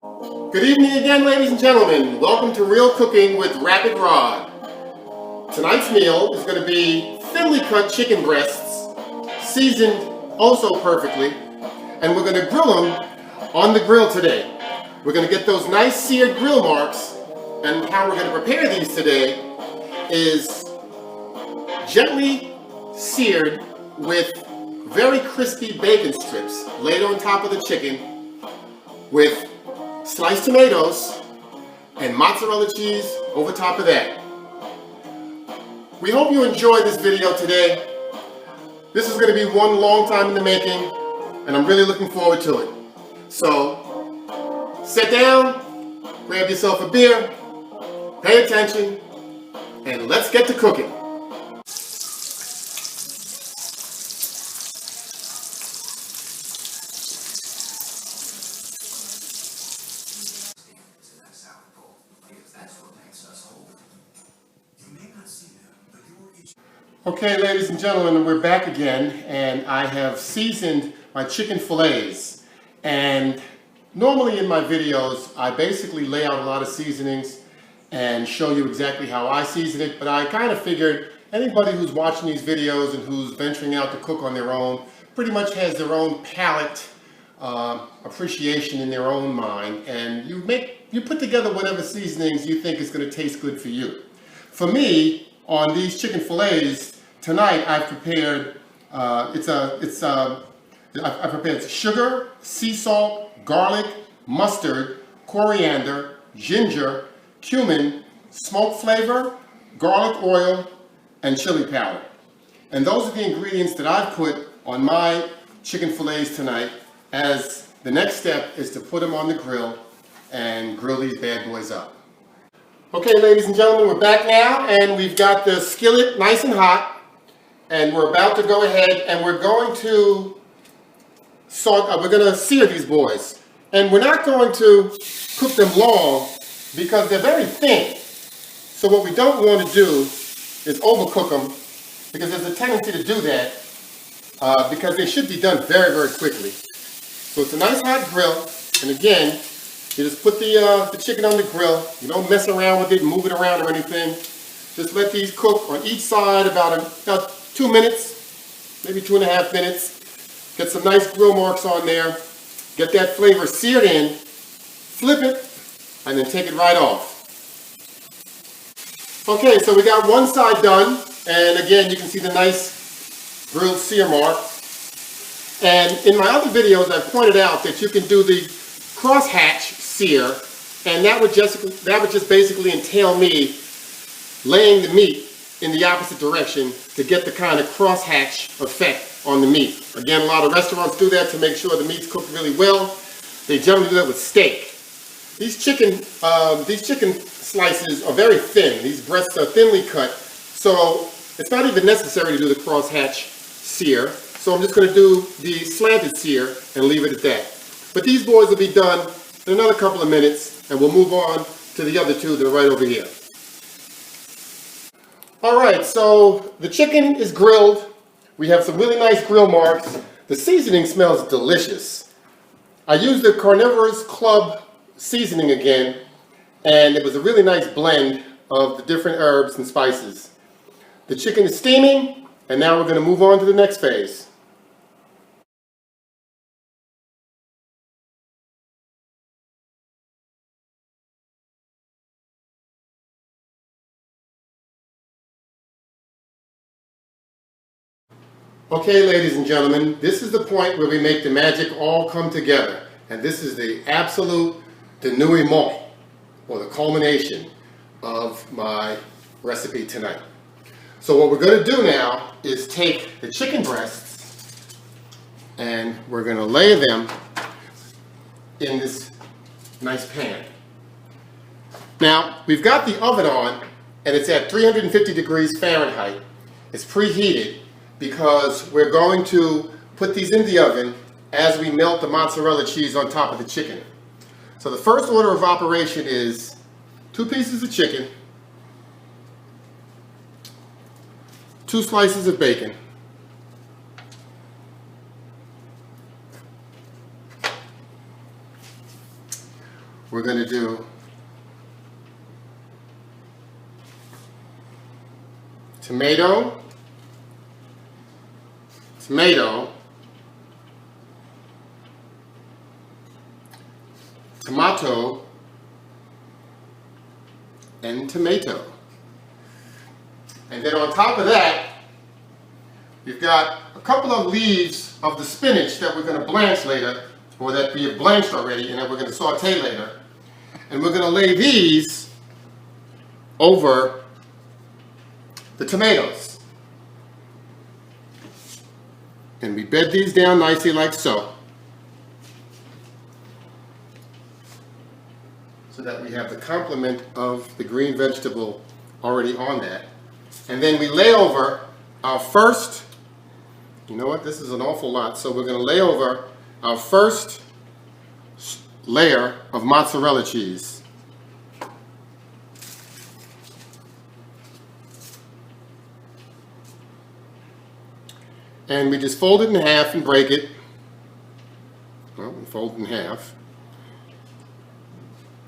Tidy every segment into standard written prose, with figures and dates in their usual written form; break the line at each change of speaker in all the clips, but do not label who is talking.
Good evening again, ladies and gentlemen. Welcome to Real Cooking with Rapid Rod. Tonight's meal is going to be thinly cut chicken breasts, seasoned oh so perfectly, and we're going to grill them on the grill today. We're going to get those nice seared grill marks, and how we're going to prepare these today is gently seared with very crispy bacon strips laid on top of the chicken with sliced tomatoes and mozzarella cheese over top of that. We hope you enjoyed this video today. This is going to be one long time in the making, and I'm really looking forward to it. So, sit down, grab yourself a beer, pay attention, and let's get to cooking. Okay, ladies and gentlemen, we're back again, and I have seasoned my chicken fillets. And normally in my videos, I basically lay out a lot of seasonings and show you exactly how I season it, but I kind of figured anybody who's watching these videos and who's venturing out to cook on their own pretty much has their own palate appreciation in their own mind, and you put together whatever seasonings you think is going to taste good for you. For me, on these chicken fillets tonight, I've prepared I prepared sugar, sea salt, garlic, mustard, coriander, ginger, cumin, smoke flavor, garlic oil, and chili powder. And those are the ingredients that I've put on my chicken fillets tonight. As the next step is to put them on the grill and grill these bad boys up. Okay, ladies and gentlemen, we're back now, and we've got the skillet nice and hot, and we're about to go ahead and we're going to sear these boys. And we're not going to cook them long because they're very thin. So what we don't want to do is overcook them, because there's a tendency to do that because they should be done very, very quickly. So it's a nice hot grill, and again, you just put the chicken on the grill. You don't mess around with it, move it around or anything. Just let these cook on each side about 2 minutes, maybe 2.5 minutes. Get some nice grill marks on there. Get that flavor seared in. Flip it, and then take it right off. Okay, so we got one side done, and again, you can see the nice grilled sear mark. And in my other videos, I've pointed out that you can do the crosshatch sear, and that would just basically entail me laying the meat in the opposite direction to get the kind of crosshatch effect on the meat. Again, a lot of restaurants do that to make sure the meat's cooked really well. They generally do that with steak. These chicken slices are very thin. These breasts are thinly cut, so it's not even necessary to do the crosshatch sear. So I'm just going to do the slanted sear and leave it at that. But these boys will be done in another couple of minutes, and we'll move on to the other two that are right over here. Alright, so the chicken is grilled. We have some really nice grill marks. The seasoning smells delicious. I used the Carnivorous Club seasoning again, and it was a really nice blend of the different herbs and spices. The chicken is steaming, and now we're going to move on to the next phase. Okay, ladies and gentlemen, this is the point where we make the magic all come together. And this is the absolute denouement, or the culmination of my recipe tonight. So what we're going to do now is take the chicken breasts and we're going to lay them in this nice pan. Now, we've got the oven on, and it's at 350 degrees Fahrenheit. It's preheated, because we're going to put these in the oven as we melt the mozzarella cheese on top of the chicken. So the first order of operation is 2 pieces of chicken, 2 slices of bacon, we're going to do tomato, tomato, tomato, and tomato. And then on top of that, we've got a couple of leaves of the spinach that we're going to blanch later, or that we have blanched already, and that we're going to saute later. And we're going to lay these over the tomatoes. And we bed these down nicely like so. So that we have the complement of the green vegetable already on that. And then we lay over our first, you know what, this is an awful lot, so we're going to lay over our first layer of mozzarella cheese. And we just fold it in half and break it. Well, we fold it in half.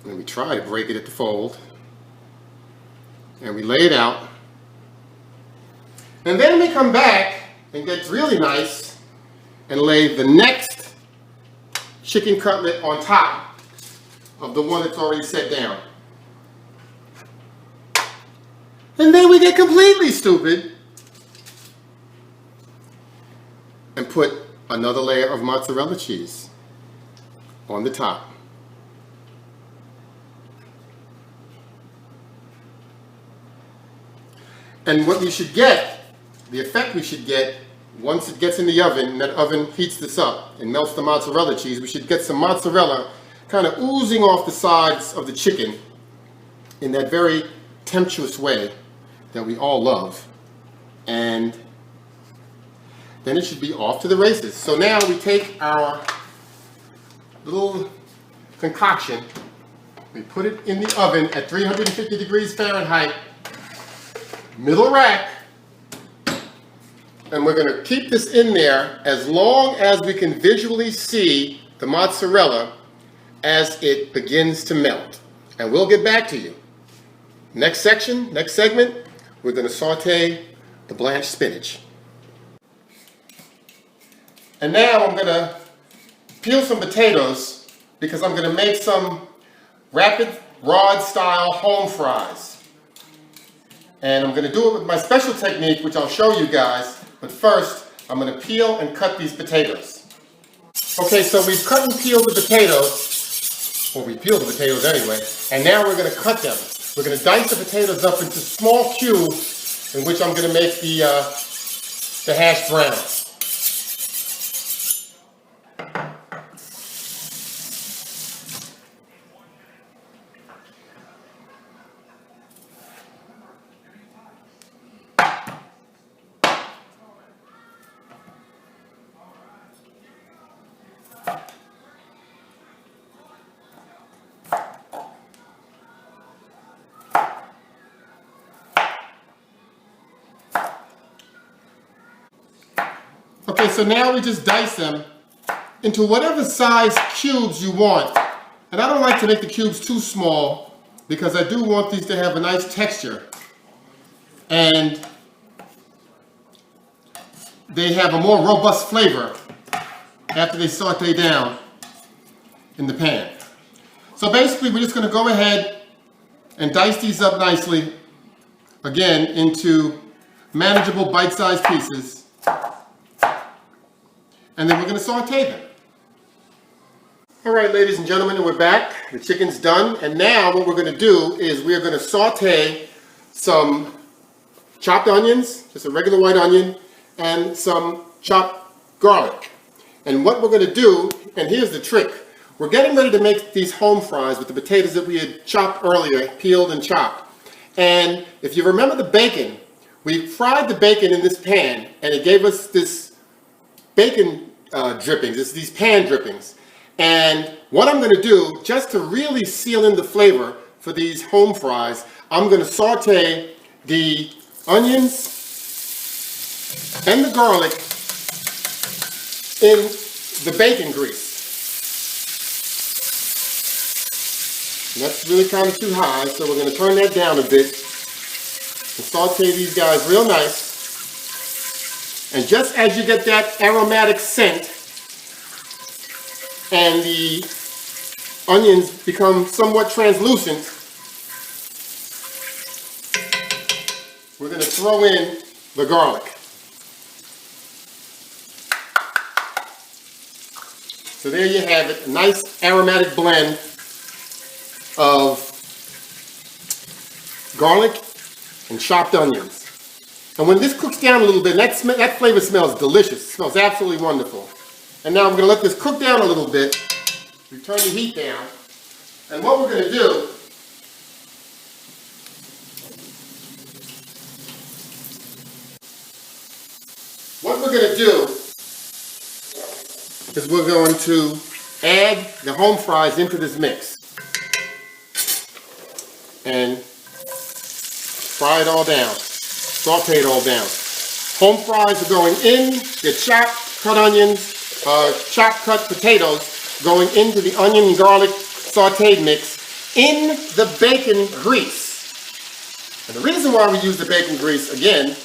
And we try to break it at the fold. And we lay it out. And then we come back and get really nice and lay the next chicken cutlet on top of the one that's already set down. And then we get completely stupid and put another layer of mozzarella cheese on the top. And what we should get, the effect we should get, once it gets in the oven, and that oven heats this up and melts the mozzarella cheese, we should get some mozzarella kind of oozing off the sides of the chicken in that very temptuous way that we all love. And then it should be off to the races. So now we take our little concoction, we put it in the oven at 350 degrees Fahrenheit, middle rack, and we're going to keep this in there as long as we can visually see the mozzarella as it begins to melt. And we'll get back to you. Next section, next segment, we're going to saute the blanched spinach. And now I'm going to peel some potatoes because I'm going to make some rapid ROD'S style home fries. And I'm going to do it with my special technique, which I'll show you guys. But first, I'm going to peel and cut these potatoes. Okay, so we've cut and peeled the potatoes. Well, we peeled the potatoes anyway. And now we're going to cut them. We're going to dice the potatoes up into small cubes in which I'm going to make the hash browns. Okay, so now we just dice them into whatever size cubes you want. And I don't like to make the cubes too small because I do want these to have a nice texture. And they have a more robust flavor after they saute down in the pan. So basically we're just going to go ahead and dice these up nicely, again, into manageable bite-sized pieces. And then we're going to saute them. All right, ladies and gentlemen, we're back. The chicken's done. And now what we're going to do is we're going to saute some chopped onions, just a regular white onion, and some chopped garlic. And what we're going to do, and here's the trick, we're getting ready to make these home fries with the potatoes that we had chopped earlier, peeled and chopped. And if you remember the bacon, we fried the bacon in this pan, and it gave us this bacon drippings. It's these pan drippings. And what I'm going to do, just to really seal in the flavor for these home fries, I'm going to saute the onions and the garlic in the bacon grease. And that's really kind of too high, so we're going to turn that down a bit and saute these guys real nice. And just as you get that aromatic scent and the onions become somewhat translucent, we're going to throw in the garlic. So there you have it, a nice aromatic blend of garlic and chopped onions. And when this cooks down a little bit, that flavor smells delicious. It smells absolutely wonderful. And now we're going to let this cook down a little bit. We turn the heat down. And what we're going to do is we're going to add the home fries into this mix and fry it all down, saute it all down. Home fries are going in, your chopped cut onions, chopped cut potatoes going into the onion and garlic sauteed mix in the bacon grease. And the reason why we use the bacon grease again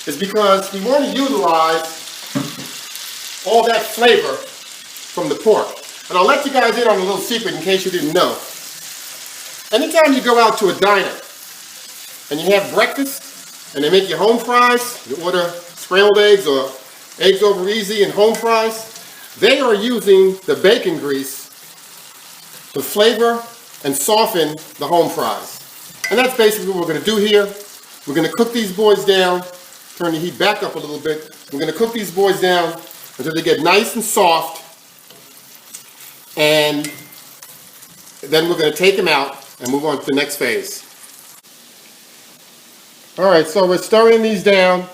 is because we want to utilize all that flavor from the pork. And I'll let you guys in on a little secret in case you didn't know. Anytime you go out to a diner and you have breakfast and they make you home fries, you order scrambled eggs or eggs over easy and home fries, they are using the bacon grease to flavor and soften the home fries. And that's basically what we're going to do here. We're going to cook these boys down, turn the heat back up a little bit. We're going to cook these boys down until they get nice and soft, and then we're going to take them out and move on to the next phase. Alright, so we're stirring these down.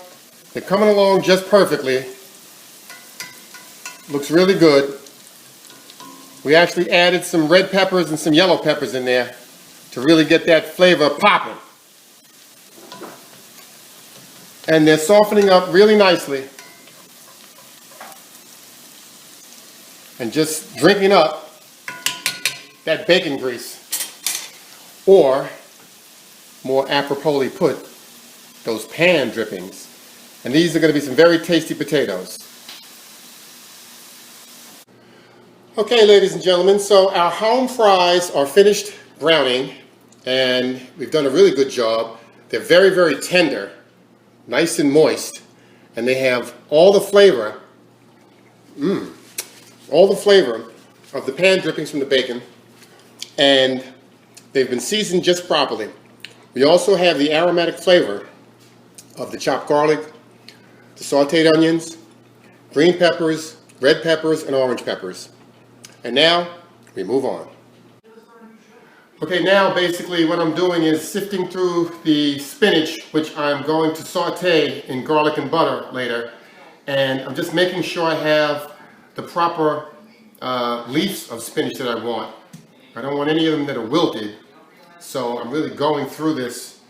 They're coming along just perfectly. Looks really good. We actually added some red peppers and some yellow peppers in there to really get that flavor popping. And they're softening up really nicely. And just drinking up that bacon grease, or more apropos put, those pan drippings. And these are going to be some very tasty potatoes. Okay, ladies and gentlemen, so our home fries are finished browning, and we've done a really good job. They're very, very tender, nice and moist, and they have all the flavor, all the flavor of the pan drippings from the bacon, and they've been seasoned just properly. We also have the aromatic flavor of the chopped garlic, the sauteed onions, green peppers, red peppers, and orange peppers. And now we move on. Okay, now basically what I'm doing is sifting through the spinach, which I'm going to saute in garlic and butter later, and I'm just making sure I have the proper leaves of spinach that I want. I don't want any of them that are wilted, so I'm really going through this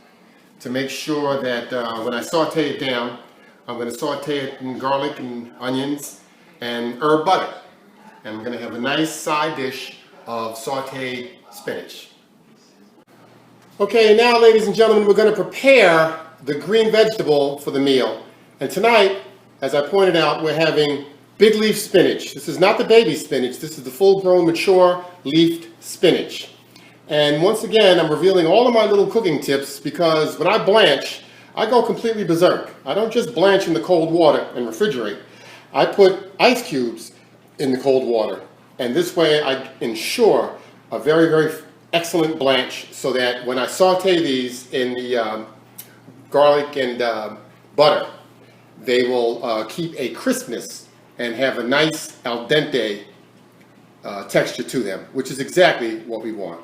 to make sure that when I saute it down, I'm going to saute it in garlic and onions and herb butter. And I'm going to have a nice side dish of sauteed spinach. Okay, now ladies and gentlemen, we're going to prepare the green vegetable for the meal. And tonight, as I pointed out, we're having big leaf spinach. This is not the baby spinach, this is the full-grown, mature leafed spinach. And once again, I'm revealing all of my little cooking tips because when I blanch, I go completely berserk. I don't just blanch in the cold water and refrigerate. I put ice cubes in the cold water. And this way I ensure a very, very excellent blanch so that when I saute these in the garlic and butter, they will keep a crispness and have a nice al dente texture to them, which is exactly what we want.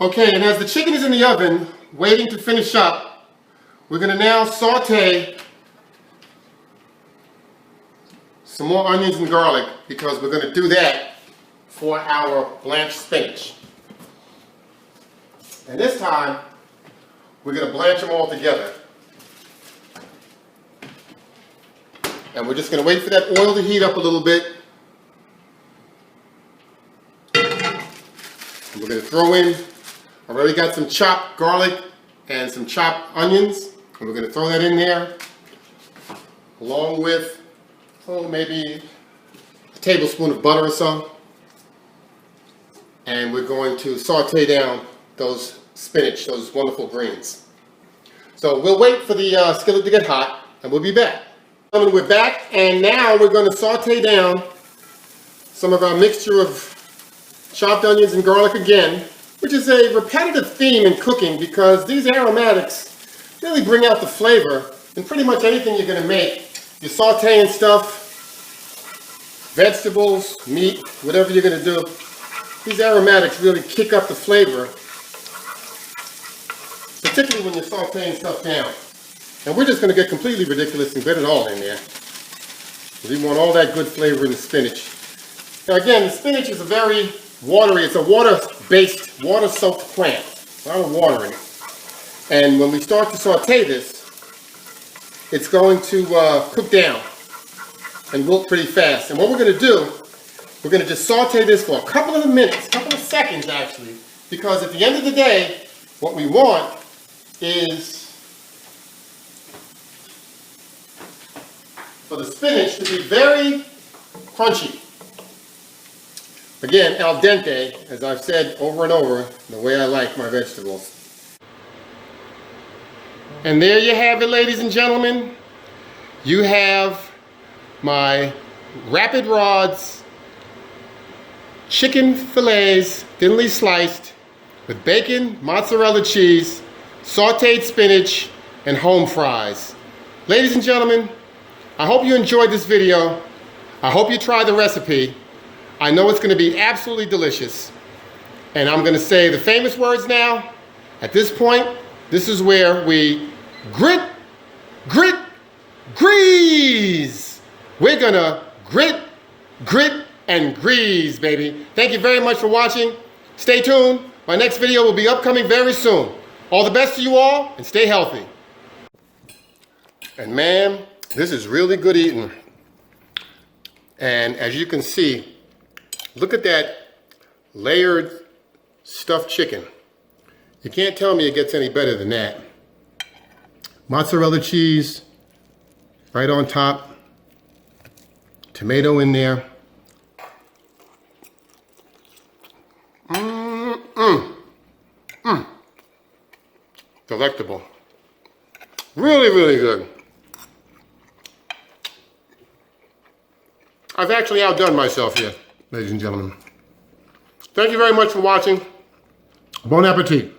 Okay, and as the chicken is in the oven, waiting to finish up, we're going to now saute some more onions and garlic because we're going to do that for our blanched spinach. And this time, we're going to blanch them all together. And we're just going to wait for that oil to heat up a little bit. And we're going to throw in, I've already got some chopped garlic and some chopped onions. And we're going to throw that in there, along with, maybe a tablespoon of butter or so. And we're going to saute down those spinach, those wonderful greens. So we'll wait for the skillet to get hot, and we'll be back. We're back, and now we're going to saute down some of our mixture of chopped onions and garlic again, which is a repetitive theme in cooking because these aromatics really bring out the flavor in pretty much anything you're going to make. You're sauteing stuff, vegetables, meat, whatever you're going to do. These aromatics really kick up the flavor, particularly when you're sauteing stuff down. And we're just going to get completely ridiculous and get it all in there. We want all that good flavor in the spinach. Now again, the spinach is a very watery, it's a water-based, water-soaked plant. A lot of water in it. And when we start to saute this, it's going to cook down and wilt pretty fast. And what we're going to do, we're going to just saute this for a couple of minutes, a couple of seconds actually, because at the end of the day, what we want is for the spinach to be very crunchy. Again, al dente, as I've said over and over, the way I like my vegetables. And there you have it, ladies and gentlemen. You have my Rapid ROD'S chicken fillets, thinly sliced, with bacon, mozzarella cheese, sauteed spinach, and home fries. Ladies and gentlemen, I hope you enjoyed this video. I hope you try the recipe. I know it's going to be absolutely delicious. And I'm going to say the famous words now. At this point, this is where we grit, grease. We're going to grit, and grease, baby. Thank you very much for watching. Stay tuned. My next video will be upcoming very soon. All the best to you all, and stay healthy. And man, this is really good eating. And as you can see, look at that layered stuffed chicken. You can't tell me it gets any better than that. Mozzarella cheese right on top. Tomato in there. Delectable. Really, really good. I've actually outdone myself here, ladies and gentlemen. Thank you very much for watching. Bon appetit.